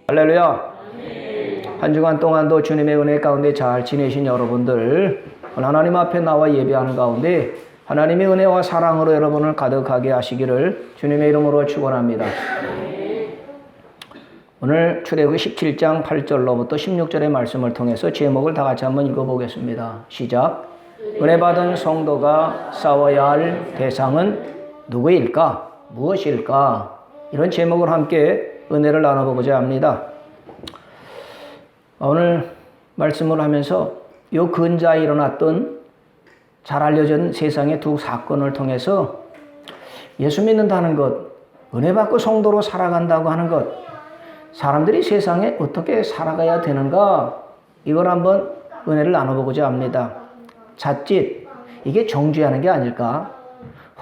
할렐루야. 한 주간 동안도 주님의 은혜 가운데 잘 지내신 여러분들, 하나님 앞에 나와 예배하는 가운데 하나님의 은혜와 사랑으로 여러분을 가득하게 하시기를 주님의 이름으로 축원합니다. 오늘 출애굽기 17장 8절로부터 16절의 말씀을 통해서 제목을 다 같이 한번 읽어보겠습니다. 시작. 은혜 받은 성도가 싸워야 할 대상은 누구일까? 무엇일까? 이런 제목을 함께 은혜를 나눠보고자 합니다. 오늘 말씀을 하면서 이 근자에 일어났던 잘 알려진 세상의 두 사건을 통해서 예수 믿는다는 것, 은혜 받고 성도로 살아간다고 하는 것, 사람들이 세상에 어떻게 살아가야 되는가, 이걸 한번 은혜를 나눠보고자 합니다. 자칫 이게 정죄하는 게 아닐까,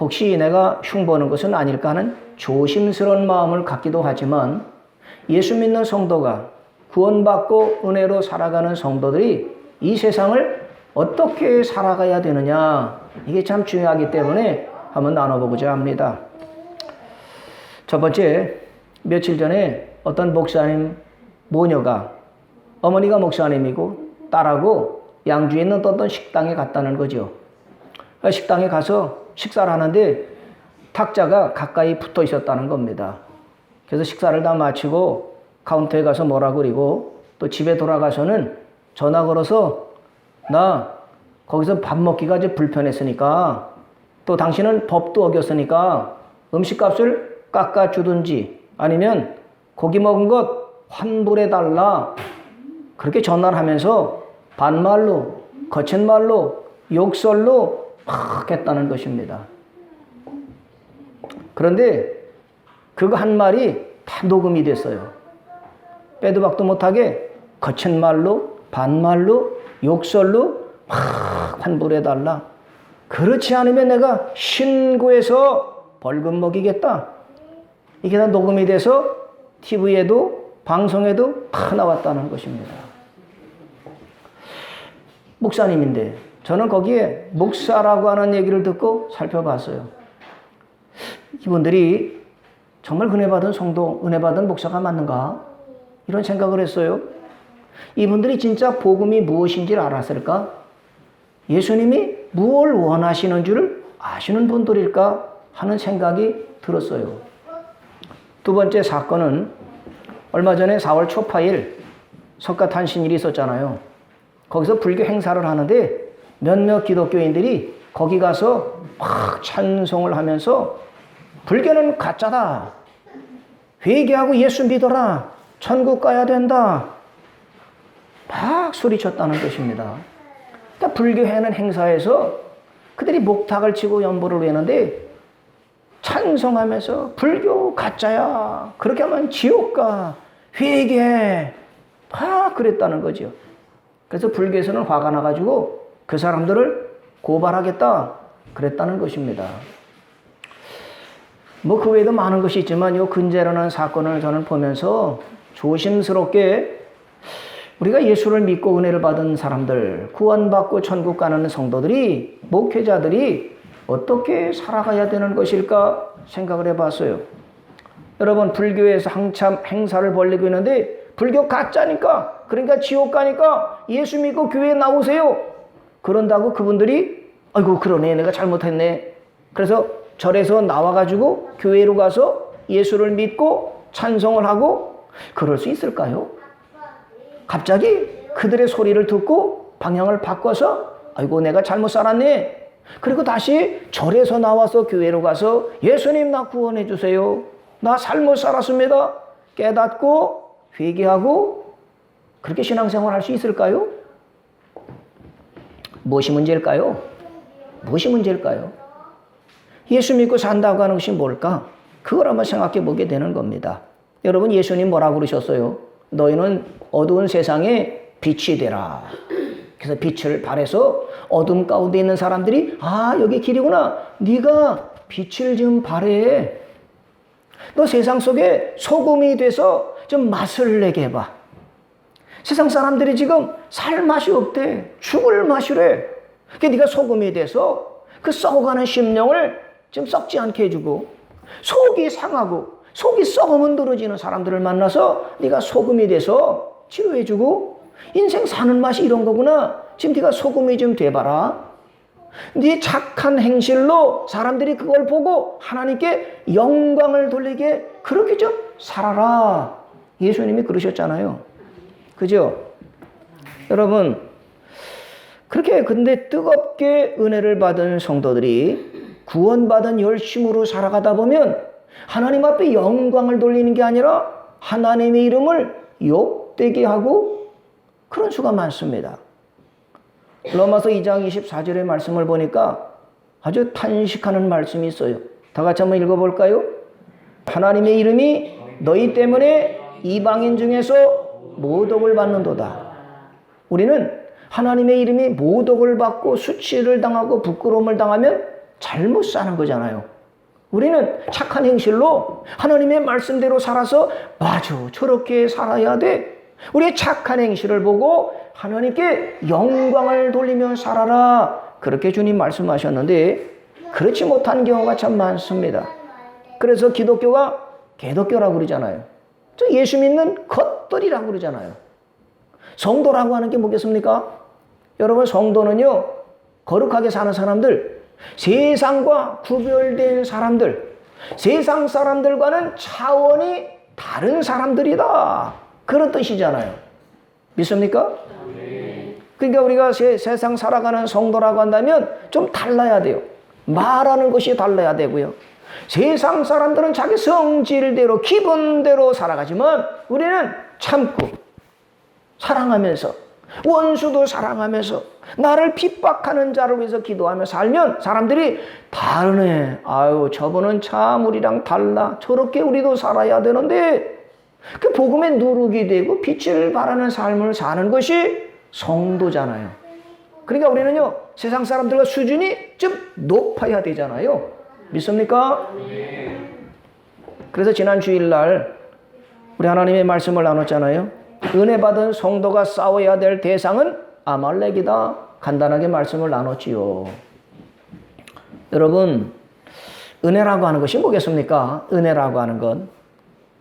혹시 내가 흉보는 것은 아닐까 하는 조심스러운 마음을 갖기도 하지만, 예수 믿는 성도가 구원받고 은혜로 살아가는 성도들이 이 세상을 어떻게 살아가야 되느냐, 이게 참 중요하기 때문에 한번 나눠보고자 합니다. 첫 번째, 며칠 전에 어떤 목사님 모녀가, 어머니가 목사님이고 딸하고 양주에 있는 어떤 식당에 갔다는 거죠. 식당에 가서 식사를 하는데 탁자가 가까이 붙어 있었다는 겁니다. 그래서 식사를 다 마치고 카운터에 가서 뭐라고 그리고 또 집에 돌아가서는 전화 걸어서 나 거기서 밥 먹기가 좀 불편했으니까, 또 당신은 법도 어겼으니까 음식값을 깎아주든지 아니면 고기 먹은 것 환불해달라, 그렇게 전화를 하면서 반말로, 거친 말로, 욕설로 막 했다는 것입니다. 그런데 그거 한 말이 다 녹음이 됐어요. 빼도 박도 못하게 거친 말로, 반말로, 욕설로 막 환불해달라, 그렇지 않으면 내가 신고해서 벌금 먹이겠다, 이게 다 녹음이 돼서 TV에도 방송에도 다 나왔다는 것입니다. 목사님인데 저는 거기에 목사라고 하는 얘기를 듣고 살펴봤어요. 이분들이 정말 은혜받은 성도, 은혜받은 목사가 맞는가? 이런 생각을 했어요. 이분들이 진짜 복음이 무엇인지를 알았을까? 예수님이 무엇을 원하시는 줄 아시는 분들일까 하는 생각이 들었어요. 두 번째 사건은 얼마 전에 4월 초파일 석가탄신일이 있었잖아요. 거기서 불교 행사를 하는데 몇몇 기독교인들이 거기 가서 막 찬송을 하면서 불교는 가짜다, 회개하고 예수 믿어라, 천국 가야 된다, 막 소리쳤다는 것입니다. 그러니까 불교하는 행사에서 그들이 목탁을 치고 연보를 외는데 찬송하면서 불교 가짜야, 그렇게 하면 지옥 가, 회개해, 막 그랬다는 거죠. 그래서 불교에서는 화가 나가지고 그 사람들을 고발하겠다 그랬다는 것입니다. 뭐 그 외에도 많은 것이 있지만 이 근제라는 사건을 저는 보면서 조심스럽게 우리가 예수를 믿고 은혜를 받은 사람들, 구원받고 천국 가는 성도들이, 목회자들이 어떻게 살아가야 되는 것일까 생각을 해봤어요. 여러분, 불교에서 한참 행사를 벌이고 있는데 불교 가짜니까, 그러니까 지옥 가니까 예수 믿고 교회에 나오세요, 그런다고 그분들이 아이고 그러네, 내가 잘못했네, 그래서 절에서 나와가지고 교회로 가서 예수를 믿고 찬송을 하고 그럴 수 있을까요? 갑자기 그들의 소리를 듣고 방향을 바꿔서 아이고 내가 잘못 살았네, 그리고 다시 절에서 나와서 교회로 가서 예수님 나 구원해 주세요, 나 잘못 살았습니다, 깨닫고 회개하고, 그렇게 신앙생활 할 수 있을까요? 무엇이 문제일까요? 무엇이 문제일까요? 예수 믿고 산다고 하는 것이 뭘까? 그걸 한번 생각해 보게 되는 겁니다. 여러분, 예수님 뭐라고 그러셨어요? 너희는 어두운 세상에 빛이 되라. 그래서 빛을 발해서 어둠 가운데 있는 사람들이 아 여기 길이구나, 네가 빛을 좀 발해, 너 세상 속에 소금이 돼서 좀 맛을 내게 해봐. 세상 사람들이 지금 살 맛이 없대, 죽을 맛이래. 그러니까 네가 소금이 돼서 그 썩어가는 심령을 좀 썩지 않게 해주고, 속이 상하고 속이 썩어 문드러지는 사람들을 만나서 네가 소금이 돼서 치료해주고 인생 사는 맛이 이런 거구나. 지금 네가 소금이 좀 돼봐라. 네 착한 행실로 사람들이 그걸 보고 하나님께 영광을 돌리게 그렇게 좀 살아라. 예수님이 그러셨잖아요. 그죠? 여러분, 그렇게 근데 뜨겁게 은혜를 받은 성도들이 구원받은 열심으로 살아가다 보면 하나님 앞에 영광을 돌리는 게 아니라 하나님의 이름을 욕되게 하고 그런 수가 많습니다. 로마서 2장 24절의 말씀을 보니까 아주 탄식하는 말씀이 있어요. 다 같이 한번 읽어볼까요? 하나님의 이름이 너희 때문에 이방인 중에서 모독을 받는도다. 우리는 하나님의 이름이 모독을 받고 수치를 당하고 부끄러움을 당하면 잘못 사는 거잖아요. 우리는 착한 행실로 하나님의 말씀대로 살아서 맞아, 저렇게 살아야 돼. 우리의 착한 행실을 보고 하나님께 영광을 돌리며 살아라. 그렇게 주님 말씀하셨는데 그렇지 못한 경우가 참 많습니다. 그래서 기독교가 개독교라고 그러잖아요. 저 예수 믿는 겉들이라고 그러잖아요. 성도라고 하는 게 뭐겠습니까? 여러분, 성도는요, 거룩하게 사는 사람들, 세상과 구별된 사람들, 세상 사람들과는 차원이 다른 사람들이다. 그런 뜻이잖아요. 믿습니까? 그러니까 우리가 세상 살아가는 성도라고 한다면 좀 달라야 돼요. 말하는 것이 달라야 되고요. 세상 사람들은 자기 성질대로 기분대로 살아가지만 우리는 참고 사랑하면서 원수도 사랑하면서 나를 핍박하는 자를 위해서 기도하며 살면 사람들이 다르네. 아유, 저분은 참 우리랑 달라. 저렇게 우리도 살아야 되는데 그 복음에 누룩이 되고 빛을 발하는 삶을 사는 것이 성도잖아요. 그러니까 우리는요, 세상 사람들과 수준이 좀 높아야 되잖아요. 믿습니까? 그래서 지난 주일날 우리 하나님의 말씀을 나눴잖아요. 은혜 받은 성도가 싸워야 될 대상은 아말렉이다. 간단하게 말씀을 나눴지요. 여러분, 은혜라고 하는 것이 뭐겠습니까? 은혜라고 하는 건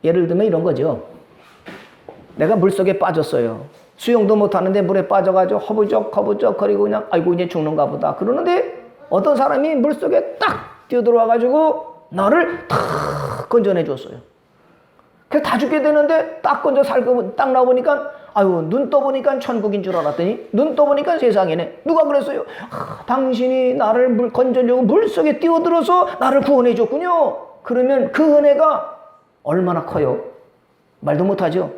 예를 들면 이런 거죠. 내가 물속에 빠졌어요. 수영도 못하는데 물에 빠져가지고 허부적 거리고 그냥 아이고 이제 죽는가 보다 그러는데 어떤 사람이 물속에 딱 뛰어들어와가지고 나를 탁 건져내 줬어요. 그래서 다 죽게 되는데 딱 건져 살고 딱 나오니까 아유, 눈 떠보니까 천국인 줄 알았더니 눈 떠보니까 세상이네. 누가 그랬어요? 당신이 나를 건져주고 물속에 뛰어들어서 나를 구원해 줬군요. 그러면 그 은혜가 얼마나 커요? 말도 못하죠.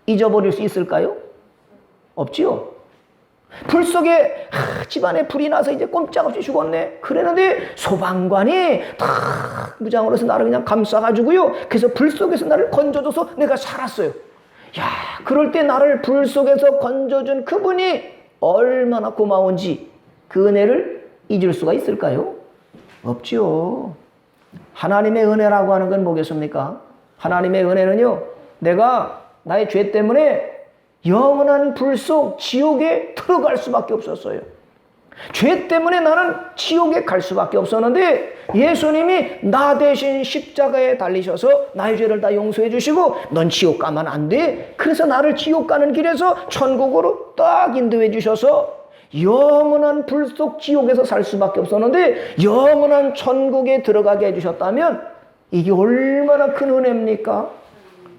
잊어버릴 수 있을까요? 없지요. 불 속에 집안에 불이 나서 이제 꼼짝없이 죽었네. 그랬는데 소방관이 탁 무장으로서 나를 그냥 감싸가지고요. 그래서 불 속에서 나를 건져줘서 내가 살았어요. 야, 그럴 때 나를 불 속에서 건져준 그분이 얼마나 고마운지 그 은혜를 잊을 수가 있을까요? 없지요. 하나님의 은혜라고 하는 건 뭐겠습니까? 하나님의 은혜는요, 내가 나의 죄 때문에 영원한 불 속 지옥에 들어갈 수밖에 없었어요. 죄 때문에 나는 지옥에 갈 수밖에 없었는데 예수님이 나 대신 십자가에 달리셔서 나의 죄를 다 용서해 주시고 넌 지옥 가면 안 돼. 그래서 나를 지옥 가는 길에서 천국으로 딱 인도해 주셔서 영원한 불 속 지옥에서 살 수밖에 없었는데 영원한 천국에 들어가게 해주셨다면 이게 얼마나 큰 은혜입니까?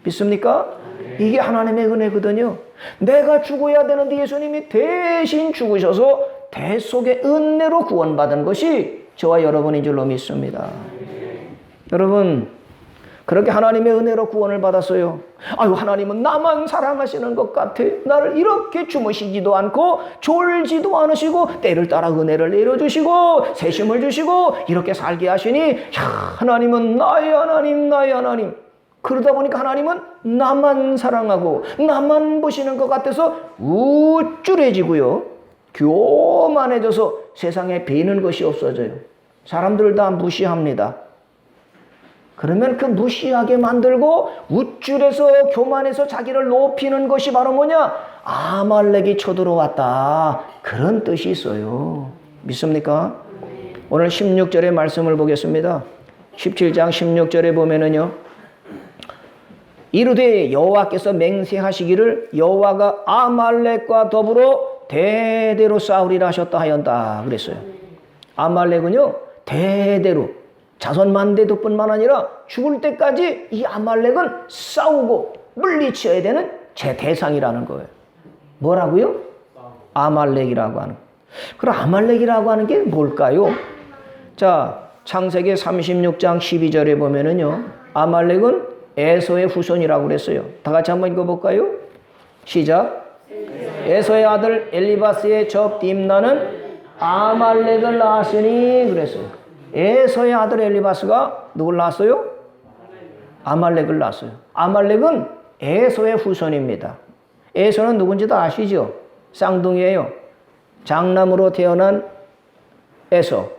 믿습니까? 이게 하나님의 은혜거든요. 내가 죽어야 되는데 예수님이 대신 죽으셔서 대속의 은혜로 구원받은 것이 저와 여러분인 줄로 믿습니다. 여러분, 그렇게 하나님의 은혜로 구원을 받았어요. 아유, 하나님은 나만 사랑하시는 것 같아. 나를 이렇게 주무시지도 않고 졸지도 않으시고 때를 따라 은혜를 내려주시고 세심을 주시고 이렇게 살게 하시니 야, 하나님은 나의 하나님, 나의 하나님. 그러다 보니까 하나님은 나만 사랑하고 나만 보시는 것 같아서 우쭐해지고요. 교만해져서 세상에 베이는 것이 없어져요. 사람들 다 무시합니다. 그러면 그 무시하게 만들고 우쭐해서 교만해서 자기를 높이는 것이 바로 뭐냐? 아말렉이 쳐들어왔다. 그런 뜻이 있어요. 믿습니까? 오늘 16절의 말씀을 보겠습니다. 17장 16절에 보면은요. 이르되 여호와께서 맹세하시기를 여호와가 아말렉과 더불어 대대로 싸우리라 하셨다 하였다 그랬어요. 아말렉은요 대대로 자손 만대도뿐만 아니라 죽을 때까지 이 아말렉은 싸우고 물리쳐야 되는 제 대상이라는 거예요. 뭐라고요? 아말렉이라고 하는. 그럼 아말렉이라고 하는 게 뭘까요? 자, 창세기 36장 12절에 보면은요 아말렉은 에서의 후손이라고 그랬어요. 다 같이 한번 읽어볼까요? 시작. 에서의 아들 엘리바스의 접 딥나는 아말렉을 낳았으니 그랬어요. 에서의 아들 엘리바스가 누굴 낳았어요? 아말렉을 낳았어요. 아말렉은 에서의 후손입니다. 에서는 누군지도 아시죠? 쌍둥이에요. 장남으로 태어난 에서,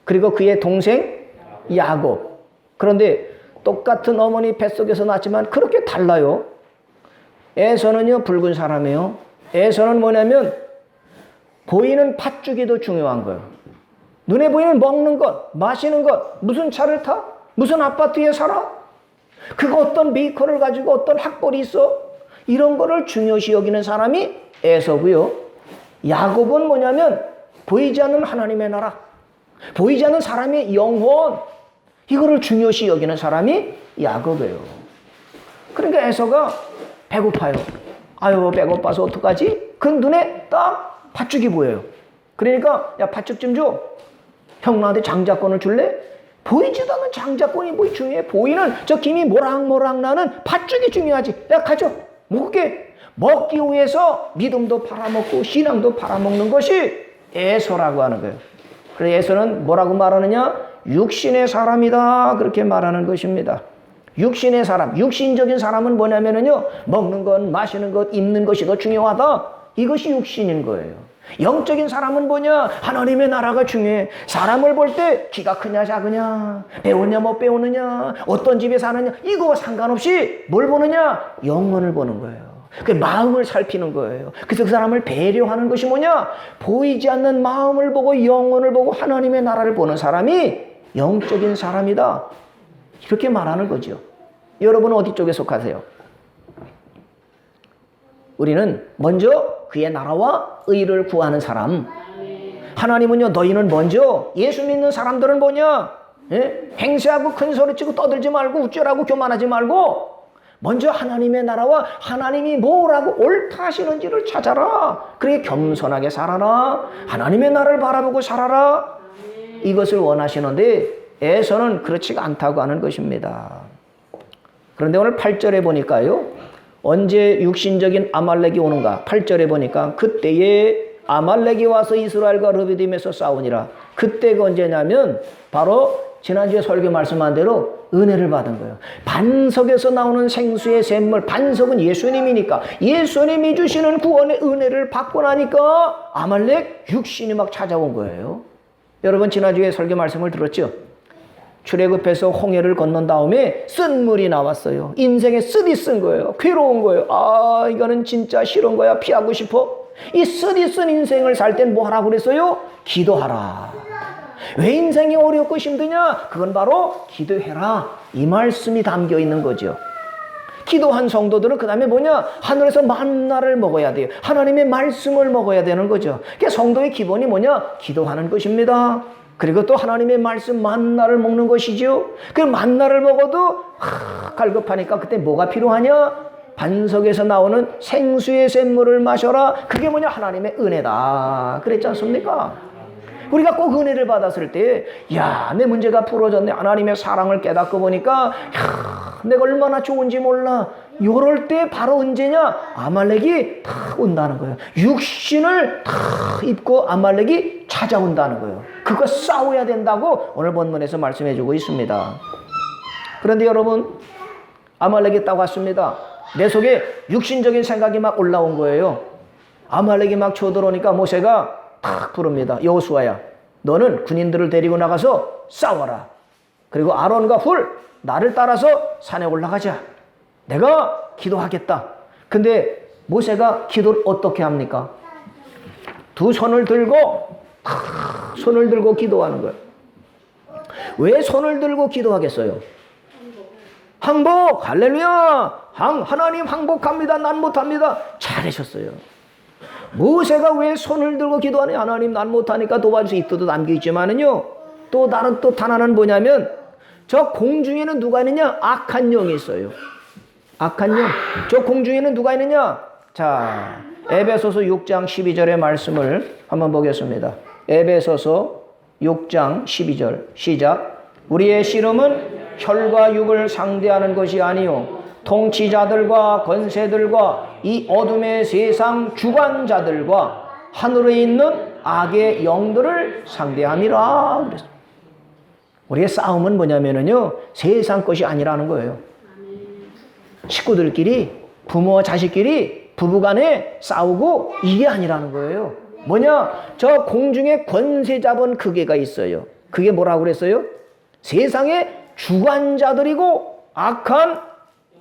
그리고 그의 동생 야곱. 그런데 똑같은 어머니 뱃속에서 낳았지만 그렇게 달라요. 에서는요 붉은 사람이에요. 에서는 뭐냐면 보이는 팥죽이 더 중요한 거예요. 눈에 보이는 먹는 것, 마시는 것, 무슨 차를 타? 무슨 아파트에 살아? 그거 어떤 메이커를 가지고 어떤 학벌이 있어? 이런 거를 중요시 여기는 사람이 에서고요. 야곱은 뭐냐면 보이지 않는 하나님의 나라, 보이지 않는 사람의 영혼, 이거를 중요시 여기는 사람이 야곱이에요. 그러니까 에서가 배고파요. 아유 배고파서 어떡하지? 그 눈에 딱 팥죽이 보여요. 그러니까 야 팥죽 좀 줘. 형 나한테 장자권을 줄래? 보이지도 않는 장자권이 뭐 중요해? 보이는 저 김이 모락모락 나는 팥죽이 중요하지. 야 가져 먹게. 먹기 위해서 믿음도 팔아먹고 신앙도 팔아먹는 것이 에서라고 하는 거예요. 그래서 에서는 뭐라고 말하느냐? 육신의 사람이다 그렇게 말하는 것입니다. 육신의 사람, 육신적인 사람은 뭐냐면요 먹는 것, 마시는 것, 입는 것이 더 중요하다. 이것이 육신인 거예요. 영적인 사람은 뭐냐? 하나님의 나라가 중요해. 사람을 볼 때 키가 크냐 작으냐, 배우냐 못 배우느냐, 어떤 집에 사느냐, 이거 상관없이 뭘 보느냐? 영혼을 보는 거예요. 그 마음을 살피는 거예요. 그래서 그 사람을 배려하는 것이 뭐냐? 보이지 않는 마음을 보고 영혼을 보고 하나님의 나라를 보는 사람이 영적인 사람이다. 이렇게 말하는 거죠. 여러분은 어디 쪽에 속하세요? 우리는 먼저 그의 나라와 의를 구하는 사람. 하나님은요 너희는 먼저, 예수 믿는 사람들은 뭐냐? 행세하고 큰 소리치고 떠들지 말고 우쭐하고 교만하지 말고 먼저 하나님의 나라와 하나님이 뭐라고 옳다 하시는지를 찾아라. 그렇게 겸손하게 살아라. 하나님의 나라를 바라보고 살아라. 이것을 원하시는데 에서는 그렇지가 않다고 하는 것입니다. 그런데 오늘 8절에 보니까요 언제 육신적인 아말렉이 오는가? 8절에 보니까 그때에 아말렉이 와서 이스라엘과 르비딤에서 싸우니라. 그때가 언제냐면 바로 지난주에 설교 말씀한 대로 은혜를 받은 거예요. 반석에서 나오는 생수의 샘물, 반석은 예수님이니까 예수님이 주시는 구원의 은혜를 받고 나니까 아말렉 육신이 막 찾아온 거예요. 여러분 지난주에 설교 말씀을 들었죠? 출애굽해서 홍해를 건넌 다음에 쓴 물이 나왔어요. 인생에 쓰디 쓴 거예요. 괴로운 거예요. 아 이거는 진짜 싫은 거야. 피하고 싶어. 이 쓰디 쓴 인생을 살 땐 뭐 하라고 그랬어요? 기도하라. 왜 인생이 어렵고 힘드냐? 그건 바로 기도해라. 이 말씀이 담겨 있는 거죠. 기도한 성도들은 그 다음에 뭐냐? 하늘에서 만나를 먹어야 돼요. 하나님의 말씀을 먹어야 되는 거죠. 그러니까 성도의 기본이 뭐냐? 기도하는 것입니다. 그리고 또 하나님의 말씀 만나를 먹는 것이죠. 그 만나를 먹어도 갈급하니까 그때 뭐가 필요하냐? 반석에서 나오는 생수의 샘물을 마셔라. 그게 뭐냐? 하나님의 은혜다. 그랬지 않습니까? 우리가 꼭 은혜를 받았을 때, 야, 내 문제가 풀어졌네. 하나님의 사랑을 깨닫고 보니까, 야, 내가 얼마나 좋은지 몰라. 요럴 때 바로 언제냐? 아말렉이 탁 온다는 거예요. 육신을 탁 입고 아말렉이 찾아온다는 거예요. 그거 싸워야 된다고 오늘 본문에서 말씀해 주고 있습니다. 그런데 여러분, 아말렉이 딱 왔습니다. 내 속에 육신적인 생각이 막 올라온 거예요. 아말렉이 막 쳐들어오니까 모세가 탁 부릅니다. 여호수아야, 너는 군인들을 데리고 나가서 싸워라. 그리고 아론과 훌, 나를 따라서 산에 올라가자. 내가 기도하겠다. 근데 모세가 기도를 어떻게 합니까? 두 손을 들고 탁 손을 들고 기도하는 거예요. 왜 손을 들고 기도하겠어요? 항복, 할렐루야. 하나님 항복합니다. 난 못합니다. 잘하셨어요. 모세가 왜 손을 들고 기도하냐? 하나님 난 못하니까 도와주세요. 이 뜻도 담겨있지만은요, 또 다른 또 하나는 뭐냐면, 저 공중에는 누가 있느냐? 악한 영이 있어요. 악한 영. 저 공중에는 누가 있느냐? 자, 에베소서 6장 12절의 말씀을 한번 보겠습니다. 에베소서 6장 12절 시작. 우리의 씨름은 혈과 육을 상대하는 것이 아니요 통치자들과 권세들과 이 어둠의 세상 주관자들과 하늘에 있는 악의 영들을 상대함이라 그랬어요. 우리의 싸움은 뭐냐면요, 세상 것이 아니라는 거예요. 식구들끼리, 부모와 자식끼리 부부간에 싸우고 이게 아니라는 거예요. 뭐냐? 저 공중에 권세 잡은 그게가 있어요. 그게 뭐라고 그랬어요? 세상의 주관자들이고 악한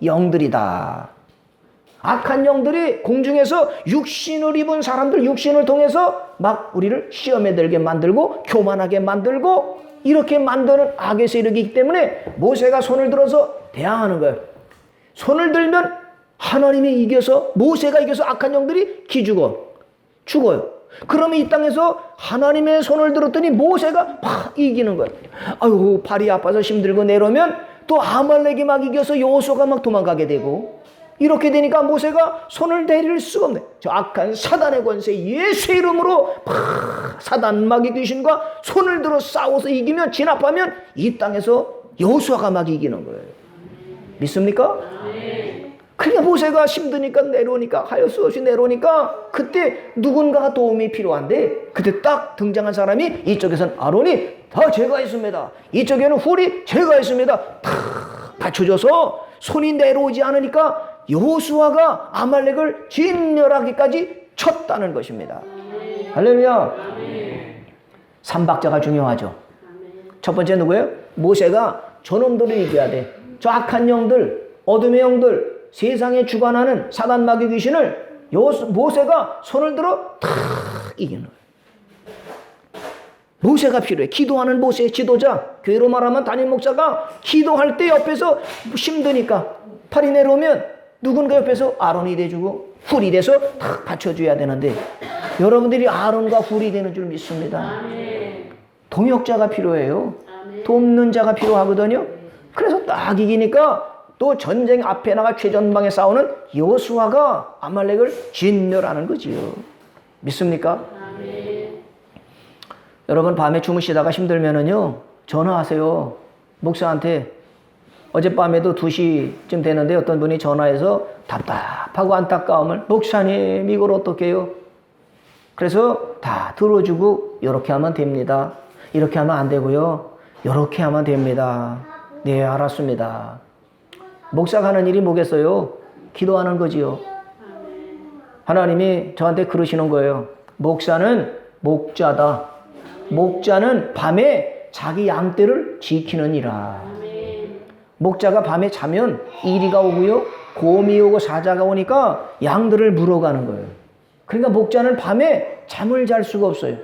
영들이다. 악한 영들이 공중에서 육신을 입은 사람들, 육신을 통해서 막 우리를 시험에 들게 만들고 교만하게 만들고 이렇게 만드는 악의 세력이기 때문에 모세가 손을 들어서 대항하는 거예요. 손을 들면 하나님이 이겨서, 모세가 이겨서 악한 영들이 죽어요. 그러면 이 땅에서 하나님의 손을 들었더니 모세가 막 이기는 거예요. 아유, 발이 아파서 힘들고 내려오면 또 아말렉이 막 이겨서 여호수아가 막 도망가게 되고, 이렇게 되니까 모세가 손을 대릴 수가 없네. 저 악한 사단의 권세 예수의 이름으로 사단 마귀 귀신과 손을 들어 싸워서 이기면, 진압하면 이 땅에서 여호수아가 막 이기는 거예요. 믿습니까? 그러니까 모세가 힘드니까 내려오니까, 할 수 없이 내려오니까 그때 누군가가 도움이 필요한데, 그때 딱 등장한 사람이, 이쪽에서는 아론이 다 제가 있습니다, 이쪽에는 훌이 제가 있습니다, 다 받쳐줘서 손이 내려오지 않으니까 여호수아가 아말렉을 진멸하기까지 쳤다는 것입니다. 할렐루야. 삼박자가 중요하죠. 첫 번째 누구예요? 모세가 저놈들을 이겨야 돼. 저 악한 영들, 어둠의 영들, 세상에 주관하는 사단 마귀 귀신을 모세가 손을 들어 탁 이기는 거예요. 모세가 필요해. 기도하는 모세의 지도자, 교회로 말하면 담임 목사가 기도할 때 옆에서 힘드니까 팔이 내려오면 누군가 옆에서 아론이 돼주고 훌이 돼서 탁 받쳐줘야 되는데, 여러분들이 아론과 훌이 되는 줄 믿습니다. 동역자가 필요해요. 돕는 자가 필요하거든요. 그래서 딱 이기니까 또 전쟁 앞에 나가 최전방에 싸우는 여호수아가 아말렉을 진멸하는 거지요. 믿습니까? 여러분, 밤에 주무시다가 힘들면은요, 전화하세요. 목사한테. 어젯밤에도 2시쯤 되는데 어떤 분이 전화해서 답답하고 안타까움을, 목사님 이걸 어떻게 해요? 그래서 다 들어주고, 이렇게 하면 됩니다, 이렇게 하면 안 되고요, 이렇게 하면 됩니다. 네, 알았습니다. 목사가 하는 일이 뭐겠어요? 기도하는 거지요. 하나님이 저한테 그러시는 거예요. 목사는 목자다. 목자는 밤에 자기 양떼를 지키는 이라. 목자가 밤에 자면 이리가 오고요, 곰이 오고 사자가 오니까 양들을 물어가는 거예요. 그러니까 목자는 밤에 잠을 잘 수가 없어요.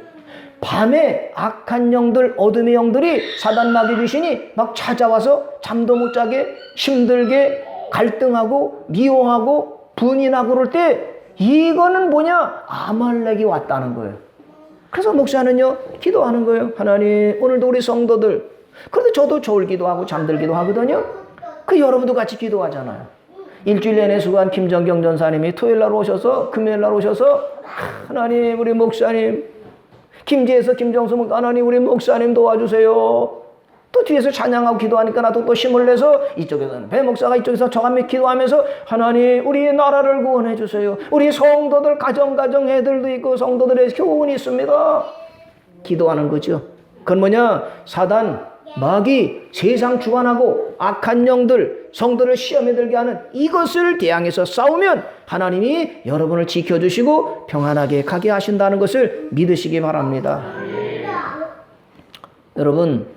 밤에 악한 영들, 어둠의 영들이, 사단 마귀 귀신이 막 찾아와서 잠도 못 자게, 힘들게, 갈등하고 미워하고 분인하고 그럴 때, 이거는 뭐냐? 아말렉이 왔다는 거예요. 그래서 목사는요, 기도하는 거예요. 하나님, 오늘도 우리 성도들, 그런데 저도 졸기도 하고 잠들기도 하거든요. 그 여러분도 같이 기도하잖아요. 일주일 내내 수고한 김정경 전사님이 토요일날 오셔서, 금요일날 오셔서, 하나님 우리 목사님, 김제에서 김정수 목사, 하나님 우리 목사님 도와주세요. 또 뒤에서 찬양하고 기도하니까 나도 또 힘을 내서, 이쪽에서는 배 목사가 이쪽에서 저가며 기도하면서, 하나님 우리 나라를 구원해 주세요. 우리 성도들 가정 애들도 있고 성도들의 교훈이 있습니다. 기도하는 거죠. 그건 뭐냐? 사단 마귀, 세상 주관하고 악한 영들, 성도를 시험에 들게 하는 이것을 대항해서 싸우면 하나님이 여러분을 지켜주시고 평안하게 가게 하신다는 것을 믿으시기 바랍니다. 여러분,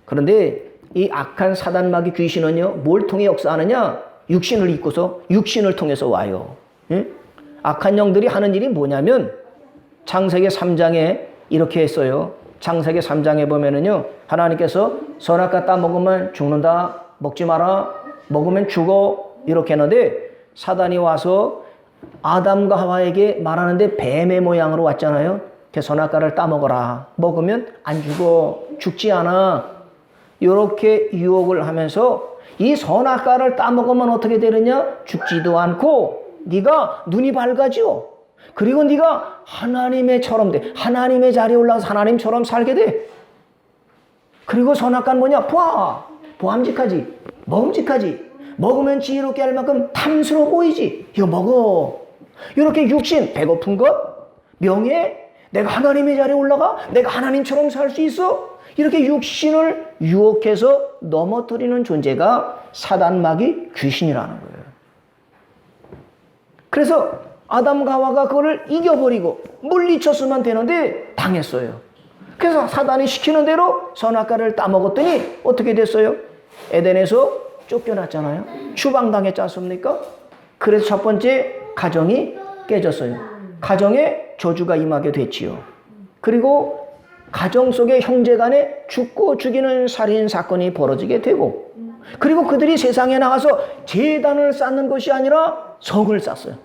그런데 이 악한 사단 마귀 귀신은요, 뭘 통해 역사하느냐? 육신을 입고서 육신을 통해서 와요. 예? 악한 영들이 하는 일이 뭐냐면, 창세기 3장에 이렇게 했어요. 창세기 3장에 보면은요, 하나님께서 선악과 따 먹으면 죽는다, 먹지 마라. 먹으면 죽어. 이렇게 했는데 사단이 와서 아담과 하와에게 말하는데 뱀의 모양으로 왔잖아요. 선악과를 따먹어라. 먹으면 안 죽어. 죽지 않아. 이렇게 유혹을 하면서 이 선악과를 따먹으면 어떻게 되느냐? 죽지도 않고 네가 눈이 밝아져. 그리고 네가 하나님의처럼 돼. 하나님의 자리에 올라가서 하나님처럼 살게 돼. 그리고 선악과는 뭐냐? 보암직하지. 먹음직하지. 먹으면 지혜롭게 할 만큼 탐스러워 보이지. 이거 먹어. 이렇게 육신, 배고픈 것, 명예, 내가 하나님의 자리에 올라가? 내가 하나님처럼 살 수 있어? 이렇게 육신을 유혹해서 넘어뜨리는 존재가 사단, 마귀, 귀신이라는 거예요. 그래서 아담과 하와가 그거를 이겨버리고 물리쳤으면 되는데 당했어요. 그래서 사단이 시키는 대로 선악과를 따먹었더니 어떻게 됐어요? 에덴에서 쫓겨났잖아요. 추방당했지 않습니까? 그래서 첫 번째 가정이 깨졌어요. 가정에 저주가 임하게 됐지요. 그리고 가정 속에 형제간에 죽고 죽이는 살인 사건이 벌어지게 되고, 그리고 그들이 세상에 나가서 제단을 쌓는 것이 아니라 성을 쌓았어요.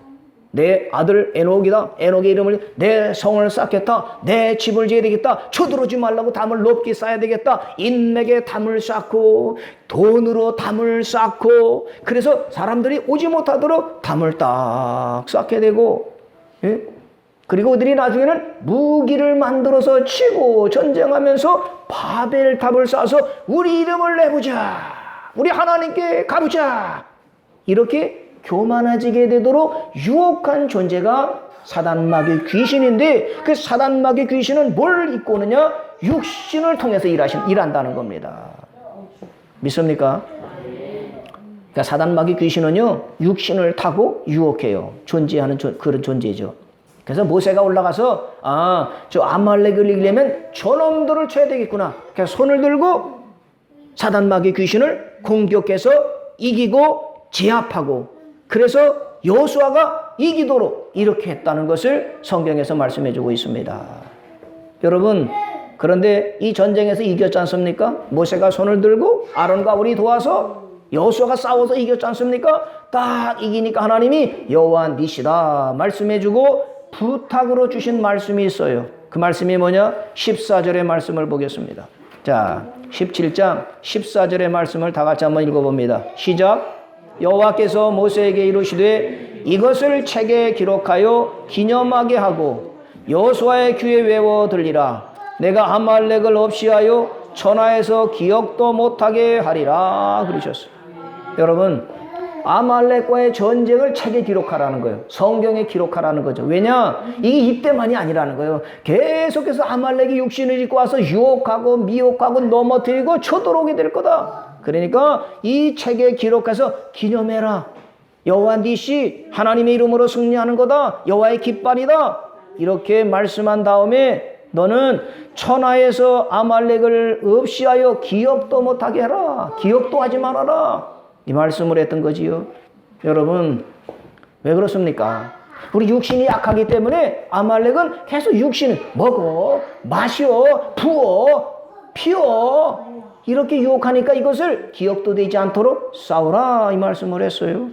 내 아들 에녹이다. 에녹의 이름을 내 성을 쌓겠다. 내 집을 지어야 되겠다. 쳐들어오지 말라고 담을 높게 쌓아야 되겠다. 인맥에 담을 쌓고 돈으로 담을 쌓고, 그래서 사람들이 오지 못하도록 담을 딱 쌓게 되고, 예? 그리고 그들이 나중에는 무기를 만들어서 치고 전쟁하면서 바벨탑을 쌓아서 우리 이름을 내보자. 우리 하나님께 가보자. 이렇게 교만해지게 되도록 유혹한 존재가 사단, 마귀, 귀신인데, 그 사단, 마귀, 귀신은 뭘 입고 오느냐? 육신을 통해서 일한다는 겁니다. 믿습니까? 그러니까 사단, 마귀, 귀신은요, 육신을 타고 유혹해요. 존재하는 그런 존재죠. 그래서 모세가 올라가서 저 아말렉을 이기려면 저놈들을 쳐야 되겠구나. 그래서 손을 들고 사단, 마귀, 귀신을 공격해서 이기고 제압하고, 그래서 여호수아가 이기도록 이렇게 했다는 것을 성경에서 말씀해주고 있습니다. 여러분, 그런데 이 전쟁에서 이겼지 않습니까? 모세가 손을 들고 아론과 우리 도와서 여호수아가 싸워서 이겼지 않습니까? 딱 이기니까 하나님이 여호와 니시다 말씀해주고 부탁으로 주신 말씀이 있어요. 그 말씀이 뭐냐? 14절의 말씀을 보겠습니다. 자, 17장 14절의 말씀을 다 같이 한번 읽어봅니다. 시작. 여호와께서 모세에게 이르시되 이것을 책에 기록하여 기념하게 하고 여호수아의 귀에 외워 들리라. 내가 아말렉을 없이하여 천하에서 기억도 못하게 하리라 그러셨어요. 여러분, 아말렉과의 전쟁을 책에 기록하라는 거예요. 성경에 기록하라는 거죠. 왜냐? 이게 이때만이 아니라는 거예요. 계속해서 아말렉이 육신을 입고 와서 유혹하고 미혹하고 넘어뜨리고 쳐들어오게 될 거다. 그러니까 이 책에 기록해서 기념해라. 여호와 니시, 하나님의 이름으로 승리하는 거다. 여호와의 깃발이다. 이렇게 말씀한 다음에 너는 천하에서 아말렉을 없이하여 기억도 못하게 해라. 기억도 하지 말아라. 이 말씀을 했던 거지요. 여러분, 왜 그렇습니까? 우리 육신이 약하기 때문에 아말렉은 계속 육신을 먹어, 마셔, 부어, 피워 이렇게 유혹하니까 이것을 기억도 되지 않도록 싸우라 이 말씀을 했어요.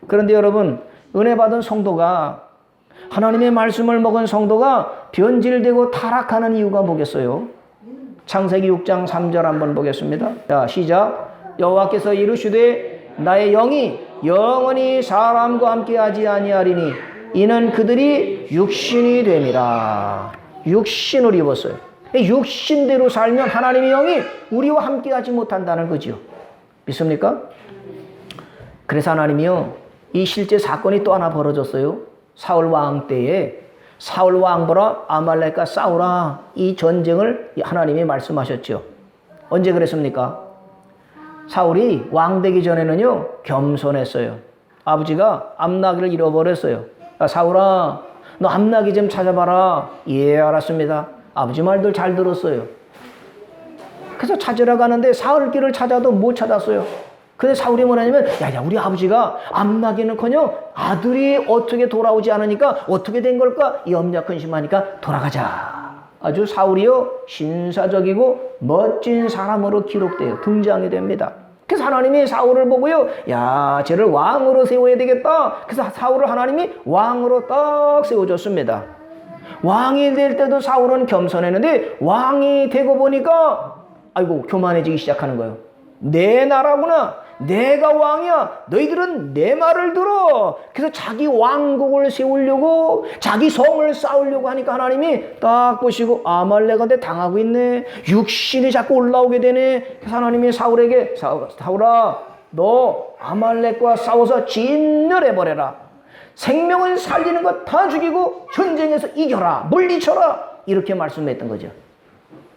그런데 여러분, 은혜 받은 성도가, 하나님의 말씀을 먹은 성도가 변질되고 타락하는 이유가 뭐겠어요? 창세기 6장 3절 한번 보겠습니다. 자, 시작. 여호와께서 이르시되 나의 영이 영원히 사람과 함께하지 아니하리니 이는 그들이 육신이 됨이라. 육신을 입었어요. 육신대로 살면 하나님의 영이 우리와 함께하지 못한다는 거죠. 믿습니까? 그래서 하나님이요, 이 실제 사건이 또 하나 벌어졌어요. 사울 왕 때에 사울 왕보라 아말렉과 싸우라 이 전쟁을 하나님이 말씀하셨죠. 언제 그랬습니까? 사울이 왕 되기 전에는요 겸손했어요. 아버지가 암나기를 잃어버렸어요. 사울아, 너 암나기 좀 찾아봐라. 예, 알았습니다. 아버지 말들 잘 들었어요. 그래서 찾으러 가는데 사흘 길을 찾아도 못 찾았어요. 근데 사울이 뭐냐면, 야, 우리 아버지가 암나기는커녕 아들이 어떻게 돌아오지 않으니까 어떻게 된 걸까? 이 염려 근심하니까 돌아가자. 아주 사울이요 신사적이고 멋진 사람으로 기록돼요. 등장이 됩니다. 그래서 하나님이 사울을 보고요, 야, 쟤를 왕으로 세워야 되겠다. 그래서 사울을 하나님이 왕으로 딱 세워줬습니다. 왕이 될 때도 사울은 겸손했는데 왕이 되고 보니까 아이고 교만해지기 시작하는 거예요. 내 나라구나. 내가 왕이야. 너희들은 내 말을 들어. 그래서 자기 왕국을 세우려고 자기 성을 쌓으려고 하니까 하나님이 딱 보시고 아말렉한테 당하고 있네. 육신이 자꾸 올라오게 되네. 그래서 하나님이 사울에게 사울아 너 아말렉과 싸워서 진멸해버려라. 생명을 살리는 것 다 죽이고 전쟁에서 이겨라. 물리쳐라. 이렇게 말씀했던 거죠.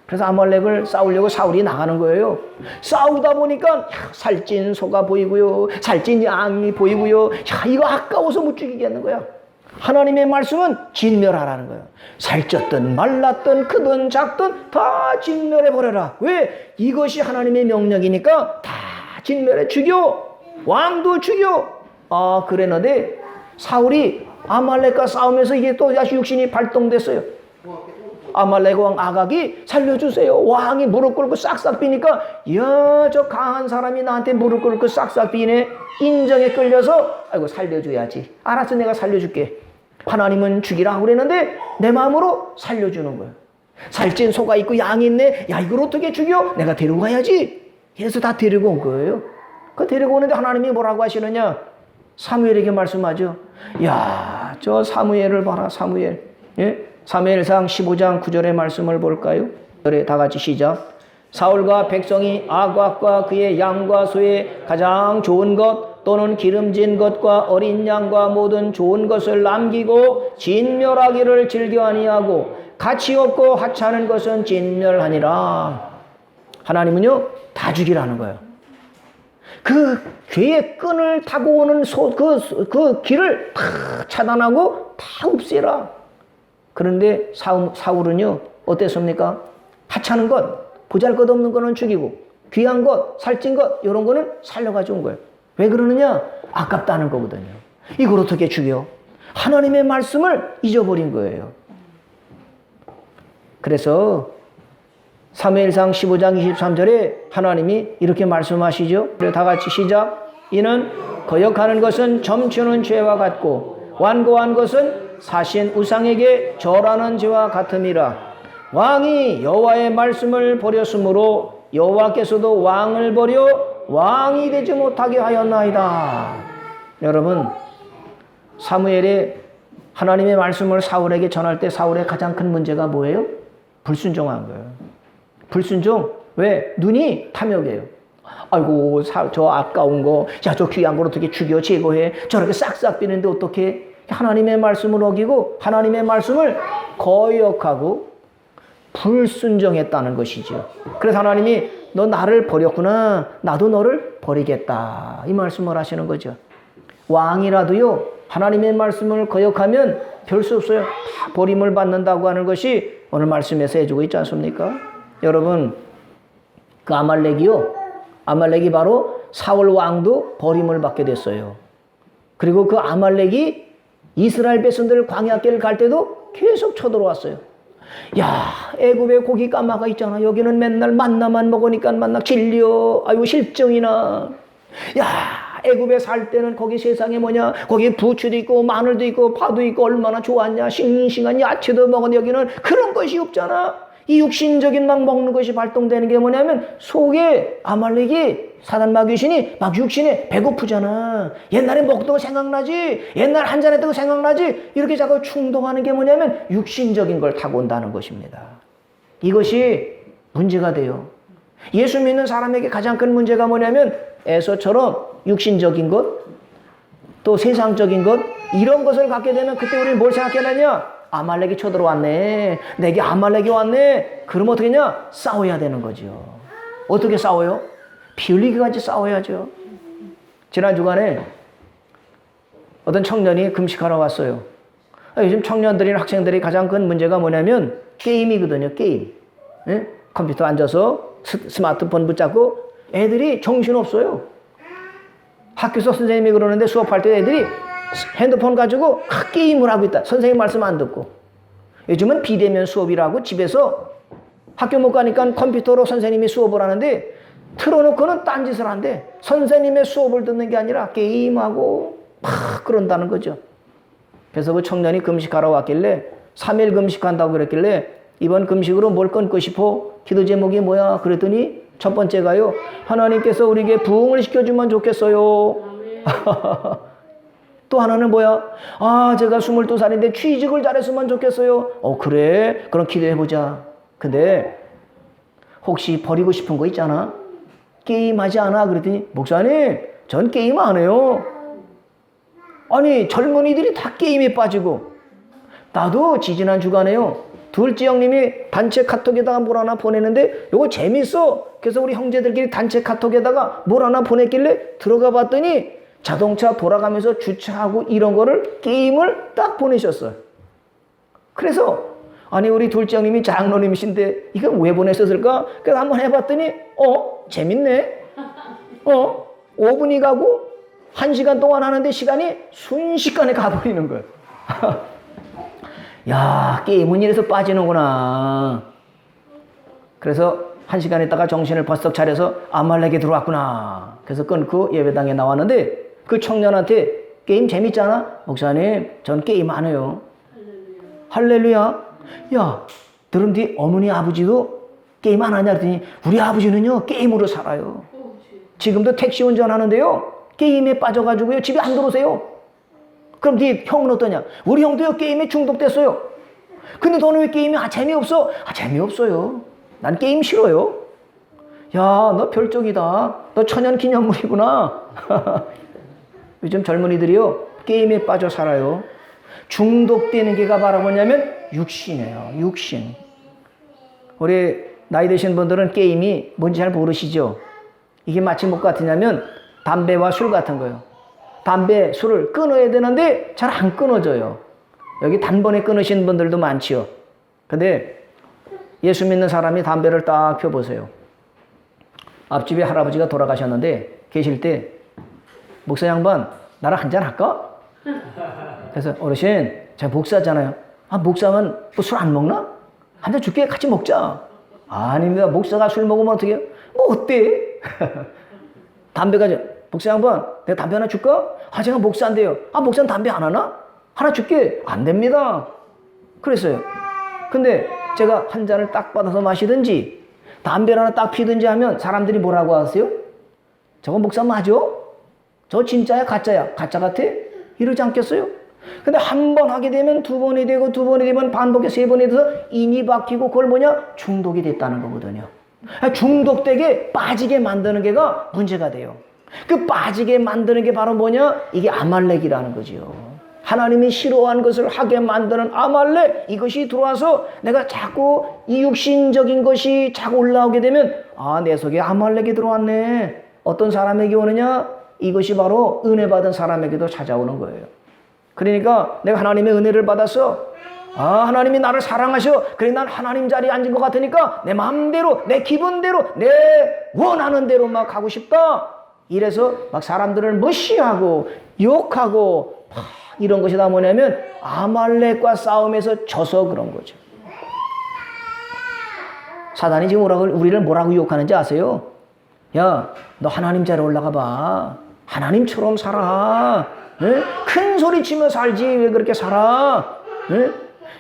그래서 아말렉을 싸우려고 사울이 나가는 거예요. 싸우다 보니까 살찐 소가 보이고요. 살찐 양이 보이고요. 이거 아까워서 못 죽이겠는 거야. 하나님의 말씀은 진멸하라는 거예요. 살쪘든 말랐든 크든 작든 다 진멸해버려라. 왜? 이것이 하나님의 명령이니까 다 진멸해 죽여. 왕도 죽여. 그랬는데 사울이 아말렉과 싸우면서 이게 또 다시 육신이 발동됐어요. 아말렉 왕 아각이 살려주세요. 왕이 무릎 꿇고 싹싹 비니까 야, 저 강한 사람이 나한테 무릎 꿇고 싹싹 비네. 인정에 끌려서 아이고 살려줘야지. 알았어, 내가 살려줄게. 하나님은 죽이라고 그랬는데 내 마음으로 살려주는 거예요. 살찐 소가 있고 양이 있네. 야, 이걸 어떻게 죽여? 내가 데리고 가야지. 그래서 다 데리고 온 거예요. 그 데리고 오는데 하나님이 뭐라고 하시느냐? 사무엘에게 말씀하죠. 야, 저 사무엘을 봐라. 사무엘. 예? 사무엘상 15장 9절의 말씀을 볼까요? 다 같이 시작. 사울과 백성이 아각과 그의 양과 소의 가장 좋은 것 또는 기름진 것과 어린 양과 모든 좋은 것을 남기고 진멸하기를 즐겨 아니하고 가치 없고 하찮은 것은 진멸하니라. 하나님은요 다 죽이라는 거예요. 그 죄의 끈을 타고 오는 그 길을 다 차단하고 다 없애라. 그런데 사울은요 어땠습니까? 하찮은 것, 보잘것없는 거는 죽이고 귀한 것, 살찐 것 이런 거는 살려가지고 온 거예요. 왜 그러느냐? 아깝다는 거거든요. 이걸 어떻게 죽여? 하나님의 말씀을 잊어버린 거예요. 그래서 사무엘상 15장 23절에 하나님이 이렇게 말씀하시죠. 그래서 다 같이 시작. 이는 거역하는 것은 점치는 죄와 같고 완고한 것은 사신 우상에게 절하는 죄와 같음이라. 왕이 여호와의 말씀을 버렸으므로 여호와께서도 왕을 버려 왕이 되지 못하게 하였나이다. 여러분, 사무엘이 하나님의 말씀을 사울에게 전할 때 사울의 가장 큰 문제가 뭐예요? 불순종한 거예요. 불순종. 왜? 눈이 탐욕이에요. 아이고 저 아까운 거, 야, 저 귀한 걸 어떻게 죽여 제거해. 저렇게 싹싹 비는데 어떻게. 하나님의 말씀을 어기고 하나님의 말씀을 거역하고 불순종했다는 것이죠. 그래서 하나님이 너 나를 버렸구나. 나도 너를 버리겠다. 이 말씀을 하시는 거죠. 왕이라도요 하나님의 말씀을 거역하면 별 수 없어요. 다 버림을 받는다고 하는 것이 오늘 말씀에서 해주고 있지 않습니까? 여러분, 그 아말렉이 바로 사울 왕도 버림을 받게 됐어요. 그리고 그 아말렉이 이스라엘 백성들 광야길을 갈 때도 계속 쳐들어왔어요. 야, 애굽에 고기 까마가 있잖아. 여기는 맨날 만나만 먹으니까 만나 질려. 아이고 실정이나. 야, 애굽에 살 때는 거기 세상에 뭐냐, 거기 부추도 있고 마늘도 있고 파도 있고 얼마나 좋았냐. 싱싱한 야채도 먹었는데 여기는 그런 것이 없잖아. 이 육신적인 막 먹는 것이 발동되는 게 뭐냐면 속에 아말렉이 사단 마귀신이 막 육신에 배고프잖아. 옛날에 먹던 거 생각나지? 옛날 한잔했던 거 생각나지? 이렇게 자꾸 충동하는 게 뭐냐면 육신적인 걸 타고 온다는 것입니다. 이것이 문제가 돼요. 예수 믿는 사람에게 가장 큰 문제가 뭐냐면 에서처럼 육신적인 것, 또 세상적인 것, 이런 것을 갖게 되면 그때 우리는 뭘 생각해내냐? 아말렉이 쳐들어왔네. 내게 아말렉이 왔네. 그럼 어떻게 하냐? 싸워야 되는 거죠. 어떻게 싸워요? 피 흘리기까지 싸워야죠. 지난 주간에 어떤 청년이 금식하러 왔어요. 요즘 청년들이나 학생들이 가장 큰 문제가 뭐냐면 게임이거든요. 게임. 예? 컴퓨터 앉아서 스마트폰 붙잡고 애들이 정신없어요. 학교에서 선생님이 그러는데 수업할 때 애들이 핸드폰 가지고 게임을 하고 있다. 선생님 말씀 안 듣고. 요즘은 비대면 수업이라고 집에서 학교 못 가니까 컴퓨터로 선생님이 수업을 하는데 틀어놓고는 딴짓을 한대. 선생님의 수업을 듣는 게 아니라 게임하고 막 그런다는 거죠. 그래서 그 청년이 금식하러 왔길래 3일 금식한다고 그랬길래 이번 금식으로 뭘 끊고 싶어? 기도 제목이 뭐야? 그랬더니 첫 번째가요. 하나님께서 우리에게 부흥을 시켜주면 좋겠어요. 또 하나는 뭐야? 아, 제가 22살인데 취직을 잘했으면 좋겠어요. 그래? 그럼 기도해보자. 근데 혹시 버리고 싶은 거 있잖아? 게임하지 않아? 그랬더니 목사님, 전 게임 안 해요. 아니, 젊은이들이 다 게임에 빠지고 나도 지지난 주간에요. 둘째 형님이 단체 카톡에다가 뭘 하나 보내는데 이거 재밌어. 그래서 우리 형제들끼리 단체 카톡에다가 뭘 하나 보냈길래 들어가 봤더니 자동차 돌아가면서 주차하고 이런 거를 게임을 딱 보내셨어요. 그래서 아니 우리 둘째 형님이 장로님이신데 이거 왜 보냈었을까? 그래서 한번 해봤더니 재밌네. 5분이 가고 1시간 동안 하는데 시간이 순식간에 가버리는 거예요. 야, 게임은 이래서 빠지는구나. 그래서 1시간 있다가 정신을 벌썩 차려서 아말렉에 들어왔구나. 그래서 끊고 예배당에 나왔는데 그 청년한테 게임 재밌잖아? 목사님, 전 게임 안 해요. 할렐루야. 야, 들은 뒤 어머니 아버지도 게임 안 하냐 그랬더니 우리 아버지는요 게임으로 살아요. 지금도 택시 운전하는데요 게임에 빠져가지고요 집에 안 들어오세요. 그럼 네 형은 어떠냐? 우리 형도요 게임에 중독됐어요. 근데 너는 왜 게임이 재미없어? 재미없어요. 난 게임 싫어요. 야, 너 별적이다. 너 천연기념물이구나. 요즘 젊은이들이요 게임에 빠져 살아요. 중독되는 게가 바로 뭐냐면 육신이에요. 육신. 우리 나이 드신 분들은 게임이 뭔지 잘 모르시죠? 이게 마치 뭐 같으냐면 담배와 술 같은 거예요. 담배, 술을 끊어야 되는데 잘 안 끊어져요. 여기 단번에 끊으신 분들도 많지요. 근데 예수 믿는 사람이 담배를 딱 펴보세요. 앞집에 할아버지가 돌아가셨는데 계실 때 목사 양반 나랑 한잔 할까? 그래서 어르신 제가 목사잖아요. 목사면 뭐 술 안 먹나? 한잔 줄게 같이 먹자. 아닙니다. 목사가 술 먹으면 어떻게 해요? 뭐 어때? 담배가 목사 양반 내가 담배 하나 줄까? 제가 목사인데요. 목사는 담배 안 하나? 하나 줄게. 안 됩니다. 그랬어요. 근데 제가 한 잔을 딱 받아서 마시든지 담배를 하나 딱 피든지 하면 사람들이 뭐라고 하세요? 저거 목사 맞아? 저 진짜야 가짜야? 가짜 같아? 이러지 않겠어요? 근데 한 번 하게 되면 두 번이 되고 두 번이 되면 반복해 세 번이 돼서 인이 박히고 그걸 뭐냐? 중독이 됐다는 거거든요. 중독되게 빠지게 만드는 게가 문제가 돼요. 그 빠지게 만드는 게 바로 뭐냐? 이게 아말렉이라는 거지요. 하나님이 싫어하는 것을 하게 만드는 아말렉, 이것이 들어와서 내가 자꾸 이 육신적인 것이 자꾸 올라오게 되면 내 속에 아말렉이 들어왔네. 어떤 사람에게 오느냐? 이것이 바로 은혜 받은 사람에게도 찾아오는 거예요. 그러니까 내가 하나님의 은혜를 받았어. 하나님이 나를 사랑하셔. 그래 난 하나님 자리에 앉은 것 같으니까 내 마음대로 내 기분대로 내 원하는 대로 막 가고 싶다. 이래서 막 사람들을 무시하고 욕하고 이런 것이 다 뭐냐면 아말렉과 싸움에서 져서 그런 거죠. 사단이 지금 우리를 뭐라고 욕하는지 아세요? 야, 너 하나님 자리에 올라가 봐. 하나님처럼 살아. 에? 큰 소리 치며 살지 왜 그렇게 살아? 에?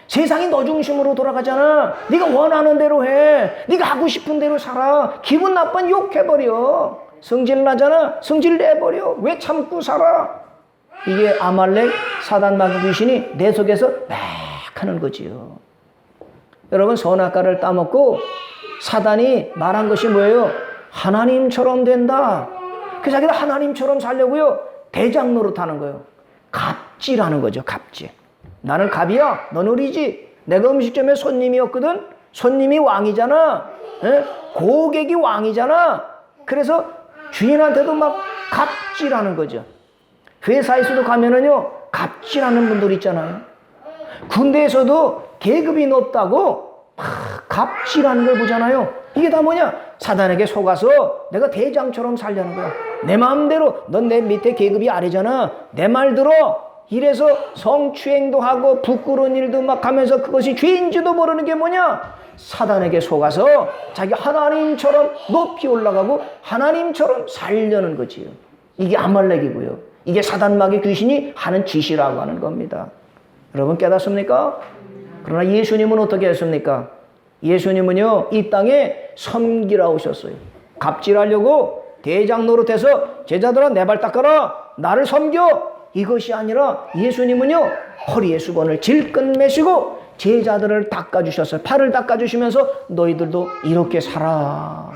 세상이 너 중심으로 돌아가잖아. 네가 원하는 대로 해. 네가 하고 싶은 대로 살아. 기분 나쁜 욕해버려. 성질 나잖아. 성질 내버려. 왜 참고 살아? 이게 아말렉 사단 마귀 귀신이 내 속에서 막 하는 거지요. 여러분 선악과를 따먹고 사단이 말한 것이 뭐예요? 하나님처럼 된다. 그 자기가 하나님처럼 살려고요. 대장 노릇하는 거예요. 갑질하는 거죠. 갑질. 나는 갑이야. 너는 을이지. 내가 음식점에 손님이었거든. 손님이 왕이잖아. 에? 고객이 왕이잖아. 그래서 주인한테도 막 갑질하는 거죠. 회사에서도 가면은요 갑질하는 분들 있잖아요. 군대에서도 계급이 높다고 막 갑질하는 걸 보잖아요. 이게 다 뭐냐? 사단에게 속아서 내가 대장처럼 살려는 거야. 내 마음대로. 넌 내 밑에 계급이 아래잖아. 내 말 들어. 이래서 성추행도 하고 부끄러운 일도 막 하면서 그것이 죄인지도 모르는 게 뭐냐? 사단에게 속아서 자기 하나님처럼 높이 올라가고 하나님처럼 살려는 거지요. 이게 아말렉이고요. 이게 사단마귀 귀신이 하는 짓이라고 하는 겁니다. 여러분 깨닫습니까? 그러나 예수님은 어떻게 했습니까? 예수님은요, 이 땅에 섬기라 오셨어요. 갑질하려고 대장 노릇해서 제자들아 내 발 닦아라, 나를 섬겨, 이것이 아니라 예수님은요, 허리에 수건을 질끈 매시고 제자들을 닦아주셨어요. 팔을 닦아주시면서 너희들도 이렇게 살아.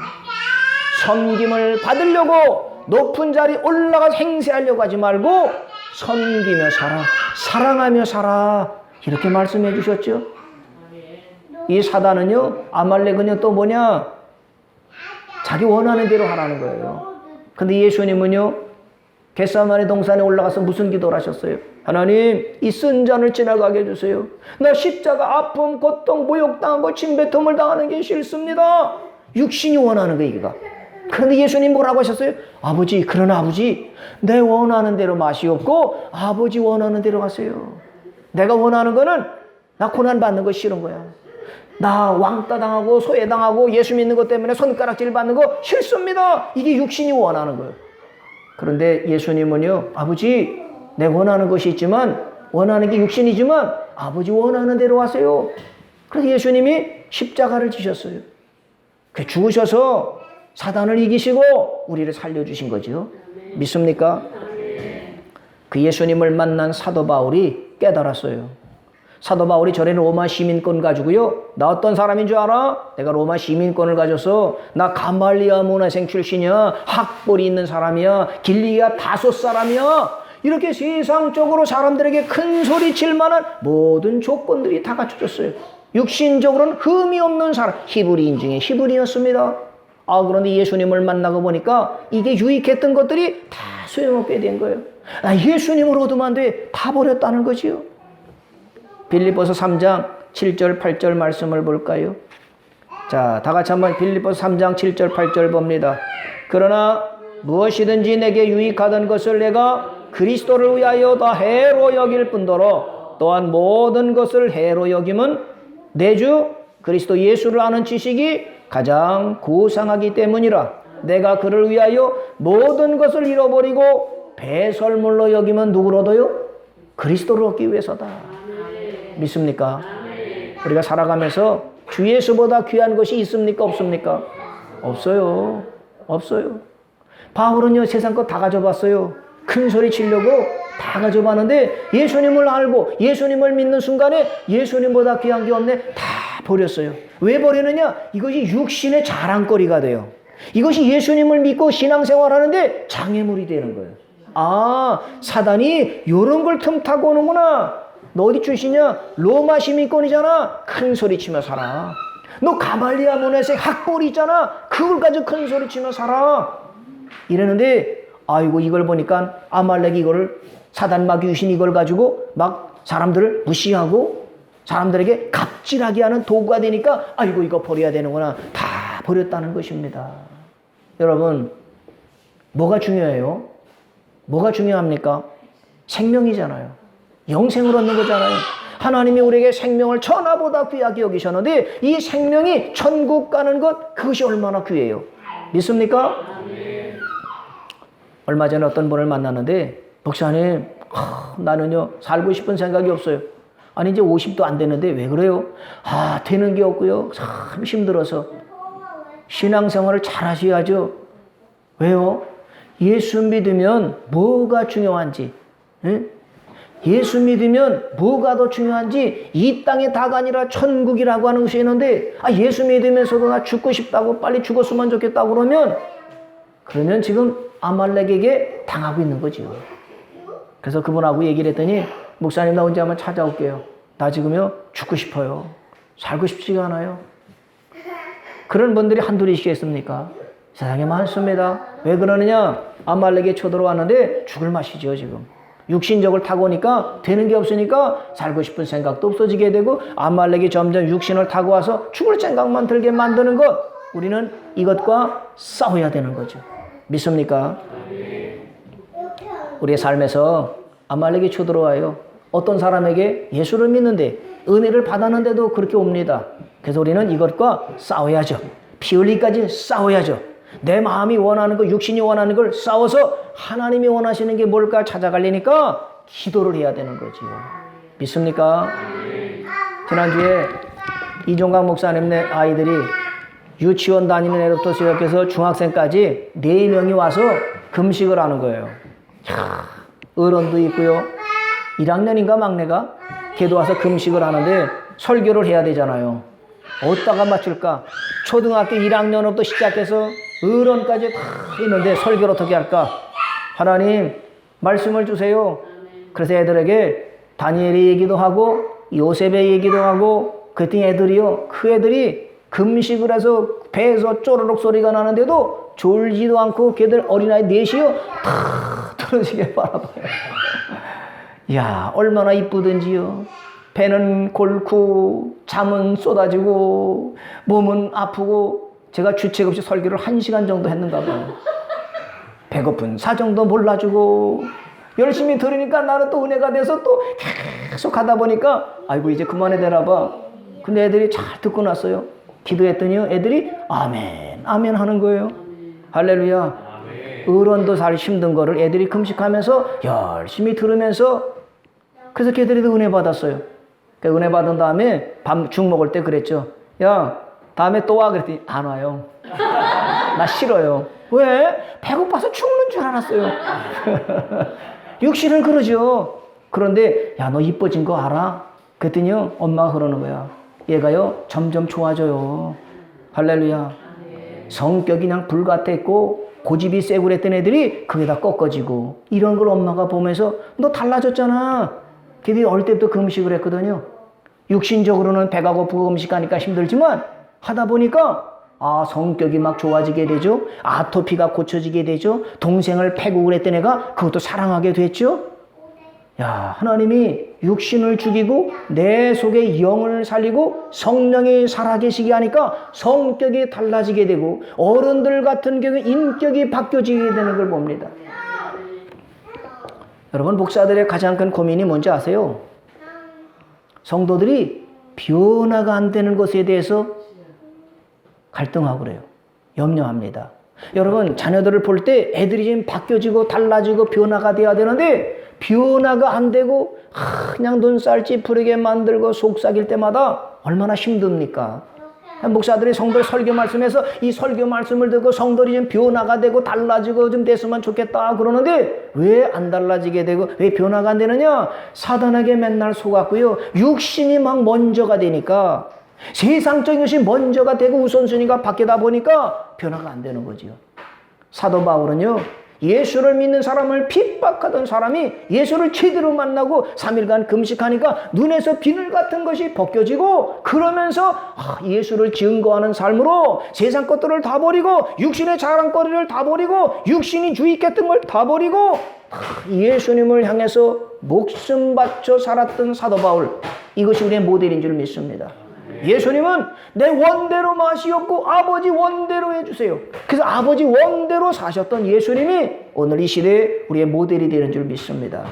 섬김을 받으려고 높은 자리 올라가서 행세하려고 하지 말고 섬기며 살아, 사랑하며 살아, 이렇게 말씀해 주셨죠. 이 사단은요, 아말렉은요 또 뭐냐, 자기 원하는 대로 하라는 거예요. 근데 예수님은요, 겟세마네 동산에 올라가서 무슨 기도를 하셨어요? 하나님, 이 쓴 잔을 지나가게 해주세요. 나 십자가 아픔, 고통, 모욕당하고 침뱉음을 당하는 게 싫습니다. 육신이 원하는 거예요, 이거. 그런데 예수님 뭐라고 하셨어요? 아버지, 그러나 아버지, 내 원하는 대로 마시옵고 아버지 원하는 대로 하세요. 내가 원하는 거는 나 고난 받는 거 싫은 거야. 나 왕따 당하고 소외당하고 예수 믿는 것 때문에 손가락질 받는 거 싫습니다. 이게 육신이 원하는 거예요. 그런데 예수님은요, 아버지, 내 원하는 것이 있지만, 원하는 게 육신이지만 아버지 원하는 대로 하세요. 그래서 예수님이 십자가를 지셨어요. 그 죽으셔서 사단을 이기시고 우리를 살려주신 거죠. 믿습니까? 그 예수님을 만난 사도 바울이 깨달았어요. 사도 바울이 전에는 로마 시민권 가지고요, 나 어떤 사람인 줄 알아? 내가 로마 시민권을 가져서 나 가말리아 문화생 출신이야, 학벌이 있는 사람이야, 길리아 다소 사람이야, 이렇게 세상적으로 사람들에게 큰 소리 칠 만한 모든 조건들이 다 갖춰졌어요. 육신적으로는 흠이 없는 사람, 히브리인 중에 히브리였습니다. 그런데 예수님을 만나고 보니까 이게 유익했던 것들이 다 소용없게 된 거예요. 예수님을 얻으면 안 돼. 다 버렸다는 거지요. 빌립보서 3장 7절 8절 말씀을 볼까요? 자, 다 같이 한번 빌립보서 3장 7절 8절 봅니다. 그러나 무엇이든지 내게 유익하던 것을 내가 그리스도를 위하여 다 해로 여길 뿐더러 또한 모든 것을 해로 여김은 내 주 그리스도 예수를 아는 지식이 가장 고상하기 때문이라. 내가 그를 위하여 모든 것을 잃어버리고 배설물로 여기면 누구를 얻어요? 그리스도를 얻기 위해서다. 믿습니까? 우리가 살아가면서 주 예수보다 귀한 것이 있습니까? 없습니까? 없어요. 없어요. 바울은요, 세상 것 다 가져봤어요. 큰 소리 치려고 다 가져봤는데 예수님을 알고 예수님을 믿는 순간에 예수님보다 귀한 게 없네, 다 버렸어요. 왜 버리느냐? 이것이 육신의 자랑거리가 돼요. 이것이 예수님을 믿고 신앙생활하는데 장애물이 되는 거예요. 사단이 이런 걸 틈타고 오는구나. 너 어디 출신이야? 로마 시민권이잖아. 큰 소리 치며 살아. 너 가말리아 문화생 학벌이 있잖아. 그걸 가지고 큰 소리 치며 살아. 이러는데 아이고, 이걸 보니까 아말렉이 이거를, 사단마귀 귀신 이걸 가지고 막 사람들을 무시하고 사람들에게 갑질하게 하는 도구가 되니까 아이고, 이거 버려야 되는구나. 다 버렸다는 것입니다. 여러분, 뭐가 중요해요? 뭐가 중요합니까? 생명이잖아요. 영생을 얻는 거잖아요. 하나님이 우리에게 생명을 천하보다 귀하게 여기셨는데 이 생명이 천국 가는 것, 그것이 얼마나 귀해요. 믿습니까? 얼마 전에 어떤 분을 만났는데, 목사님, 나는요 살고 싶은 생각이 없어요. 아니, 이제 50도 안 되는데 왜 그래요? 되는 게 없고요, 참 힘들어서. 신앙생활을 잘 하셔야죠. 왜요? 예수 믿으면 뭐가 중요한지, 예수 믿으면 뭐가 더 중요한지, 이 땅의 다가 아니라 천국이라고 하는 것이 있는데, 예수 믿으면서도 나 죽고 싶다고, 빨리 죽었으면 좋겠다고 그러면 지금 아말렉에게 당하고 있는 거죠. 그래서 그분하고 얘기를 했더니, 목사님, 나 언제 한번 찾아올게요. 나 지금요 죽고 싶어요. 살고 싶지가 않아요. 그런 분들이 한둘이시겠습니까? 세상에 많습니다. 왜 그러느냐? 아말렉에 쳐들어왔는데 죽을 맛이죠. 지금 육신적을 타고 오니까 되는 게 없으니까 살고 싶은 생각도 없어지게 되고, 아말렉이 점점 육신을 타고 와서 죽을 생각만 들게 만드는 것, 우리는 이것과 싸워야 되는 거죠. 믿습니까? 우리의 삶에서 아말렉이 쳐들어와요. 어떤 사람에게 예수를 믿는데, 은혜를 받았는데도 그렇게 옵니다. 그래서 우리는 이것과 싸워야죠. 피 흘리기까지 싸워야죠. 내 마음이 원하는 거, 육신이 원하는 걸 싸워서 하나님이 원하시는 게 뭘까 찾아가려니까 기도를 해야 되는 거지요. 믿습니까? 지난주에 이종강 목사님네 아이들이 유치원 다니는 애부터 시작해서 중학생까지 4명이 와서 금식을 하는 거예요. 어른도 있고요. 1학년인가 막내가 걔도 와서 금식을 하는데 설교를 해야 되잖아요. 어디다가 맞출까? 초등학교 1학년부터 시작해서 어른까지 다 있는데 설교를 어떻게 할까? 하나님 말씀을 주세요. 그래서 애들에게 다니엘의 얘기도 하고 요셉의 얘기도 하고 그랬더니 애들이요. 그 애들이 금식을 해서 배에서 쪼르륵 소리가 나는데도 졸지도 않고 걔들 어린아이 넷이요. 다 떨어지게 바라봐요. 이야 얼마나 이쁘든지요. 배는 골고 잠은 쏟아지고 몸은 아프고 제가 주책 없이 설교를 1시간 정도 했는가 봐요. 배고픈 사정도 몰라주고 열심히 들으니까 나는 또 은혜가 돼서 또 계속 하다 보니까 아이고 이제 그만해 되나 봐. 근데 애들이 잘 듣고 났어요. 기도했더니요 애들이 아멘 아멘 하는 거예요. 할렐루야. 어른도 잘 힘든 거를 애들이 금식하면서 열심히 들으면서 그래서 걔들이 은혜 받았어요. 은혜 받은 다음에 죽 먹을 때 그랬죠. 야 다음에 또 와 그랬더니 안 와요. 나 싫어요. 왜? 배고파서 죽는 줄 알았어요. 육신은 그러죠. 그런데 야 너 이뻐진 거 알아? 그랬더니요 엄마가 그러는 거야. 얘가요 점점 좋아져요. 할렐루야. 성격이 그냥 불 같았고 고집이 세고 그랬던 애들이 그게 다 꺾어지고 이런 걸 엄마가 보면서 너 달라졌잖아. 걔들이 어릴 때부터 금식을 했거든요. 육신적으로는 배가 고프고 음식하니까 힘들지만 하다 보니까 성격이 막 좋아지게 되죠. 아토피가 고쳐지게 되죠. 동생을 패고 그랬던 애가 그것도 사랑하게 됐죠. 야 하나님이 육신을 죽이고 내 속에 영을 살리고 성령이 살아계시게 하니까 성격이 달라지게 되고 어른들 같은 경우 인격이 바뀌어지게 되는 걸 봅니다. 여러분 목사들의 가장 큰 고민이 뭔지 아세요? 성도들이 변화가 안 되는 것에 대해서 갈등하고 그래요. 염려합니다. 여러분 자녀들을 볼 때 애들이 지금 바뀌어지고 달라지고 변화가 돼야 되는데 변화가 안 되고 그냥 눈살 찌푸리게 만들고 속삭일 때마다 얼마나 힘듭니까? 목사들이 성도의 설교 말씀에서 이 설교 말씀을 듣고 성도들이 좀 변화가 되고 달라지고 좀 됐으면 좋겠다 그러는데 왜 안 달라지게 되고 왜 변화가 안 되느냐? 사단에게 맨날 속았고요. 육신이 막 먼저가 되니까 세상적인 것이 먼저가 되고 우선순위가 바뀌다 보니까 변화가 안 되는 거지요. 사도 바울은요. 예수를 믿는 사람을 핍박하던 사람이 예수를 제대로 만나고 3일간 금식하니까 눈에서 비늘 같은 것이 벗겨지고 그러면서 예수를 증거하는 삶으로 세상 것들을 다 버리고 육신의 자랑거리를 다 버리고 육신이 주입했던 걸 다 버리고 예수님을 향해서 목숨 바쳐 살았던 사도 바울, 이것이 우리의 모델인 줄 믿습니다. 예수님은 내 원대로 마시었고 아버지 원대로 해주세요. 그래서 아버지 원대로 사셨던 예수님이 오늘 이 시대에 우리의 모델이 되는 줄 믿습니다.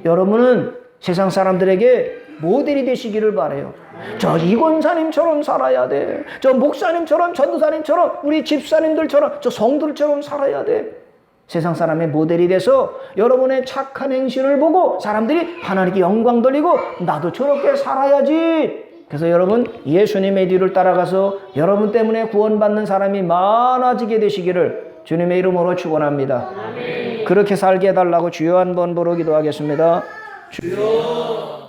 여러분은 세상 사람들에게 모델이 되시기를 바라요. 저 이권사님처럼 살아야 돼. 저 목사님처럼 전도사님처럼 우리 집사님들처럼 저 성들처럼 살아야 돼. 세상 사람의 모델이 돼서 여러분의 착한 행실을 보고 사람들이 하나님께 영광 돌리고 나도 저렇게 살아야지. 그래서 여러분 예수님의 뒤를 따라가서 여러분 때문에 구원받는 사람이 많아지게 되시기를 주님의 이름으로 축원합니다. 그렇게 살게 해달라고 주여 한번 부르기도 하겠습니다. 주여.